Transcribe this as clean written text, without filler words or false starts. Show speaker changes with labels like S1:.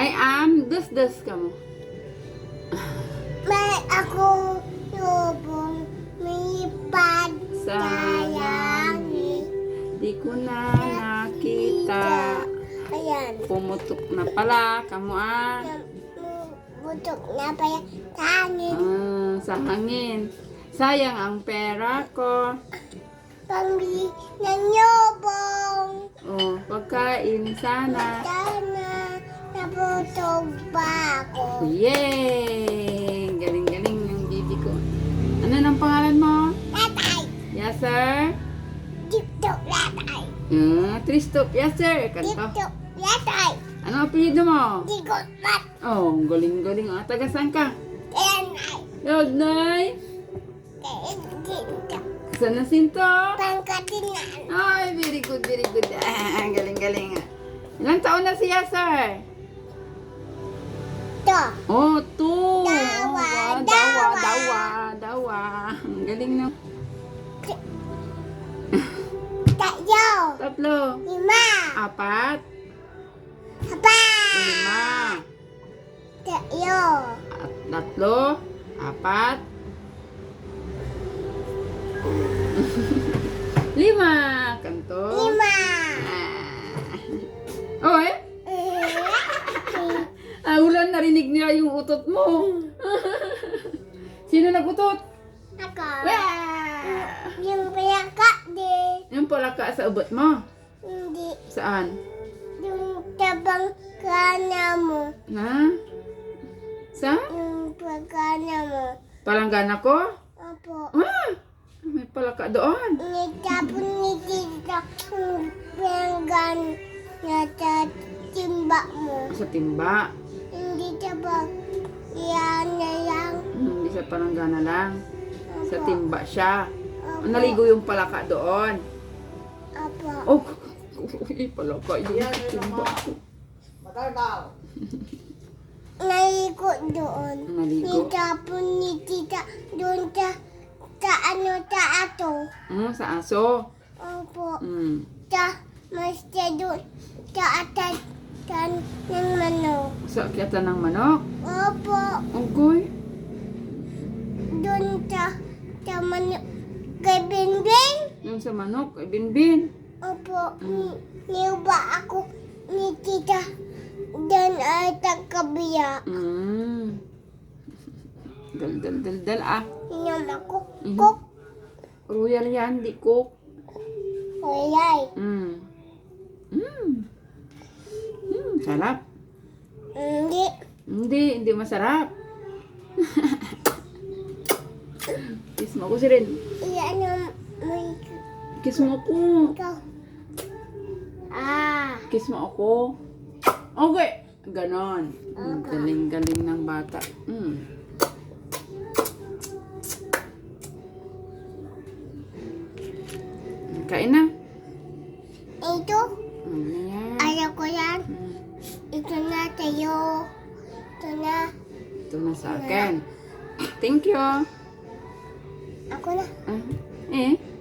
S1: I am dus-dus kamu.
S2: May ako lubong lipad
S1: Sa langit, di ko na nakita.
S2: Ayan.
S1: Pumutok na pala kamu
S2: Butok na pa yan. Tangin.
S1: sa hangin. Sayang ang pera ko.
S2: Pambili ng lubong.
S1: Oh, pagkain sana.
S2: Sana nabutog ba ako?
S1: Yay! Galing-galing ng bibi ko. Ano nang pangalan mo?
S2: Tatay.
S1: Yes, sir?
S2: Tiktok tatay.
S1: Tristop. Yes, sir. Kanto.
S2: Tiktok tatay.
S1: Ano apelyido mo?
S2: Tiktok mat.
S1: Oh, galing-galing. Taga saan ka?
S2: Tenay.
S1: Yognay?
S2: Tiktok.
S1: Saan na sinto?
S2: Pangkatinan.
S1: Ay, very good, very good. Galing-galing. Ilang taon na siya, sir?
S2: To.
S1: Oh, two.
S2: Dawa,
S1: Oh, dawa. Ang galing na.
S2: Tayo.
S1: Tatlo.
S2: 5.
S1: Apat.
S2: Apa.
S1: 5.
S2: Tayo.
S1: Tatlo. Apat. 5. Kanto.
S2: 5.
S1: Oh, eh? Ulan, narinig niya yung utot mo. Sino nagutot?
S2: Ako.
S1: Wah!
S2: Yung payaka din.
S1: Yung palaka sa ubot mo.
S2: Hindi.
S1: Saan?
S2: Yung tabang kana mo.
S1: Na? Sa?
S2: Yung pagkana mo.
S1: Palanggana ko?
S2: Opo.
S1: May palaka doon.
S2: Nitapon ni tita yung panggan na sa timba mo.
S1: Sa timba.
S2: Hindi tabang yan na lang.
S1: Hindi sa palanggana lang. Sa
S2: Opo.
S1: timba siya.
S2: Opo.
S1: Naligo yung palaka doon.
S2: Opo.
S1: Oh, palaka yun. Timba.
S2: Naligo doon.
S1: Naligo.
S2: Nitapon ni tita doon sa ano sa ato.
S1: Sa aso.
S2: Opo.
S1: Mm.
S2: Sa masya doon sa atas ng manok.
S1: Sa akyatan ng manok.
S2: Opo.
S1: Okay.
S2: Doon sa manok. Kay Binbin.
S1: Yung sa manok, ay binbin.
S2: Opo. Niuba ako ni tita. Doon ay tagabiya.
S1: Dal ah.
S2: Inom ako.
S1: Mhm.
S2: Cook.
S1: Royal yan, di cook.
S2: Oyay.
S1: Sarap.
S2: Hindi.
S1: Hindi masarap. Kiss mo ako si Ren.
S2: Iyan ang may
S1: Kiss mo ako.
S2: ikaw.
S1: Kiss mo ako. Okay. Ganon. Galing-galing ng bata. Kain na.
S2: Ito.
S1: Ano yan?
S2: Ayaw ko yan. Ito na tayo. Ito na.
S1: Ito na sa akin. Thank you.
S2: Ako na.
S1: Eh?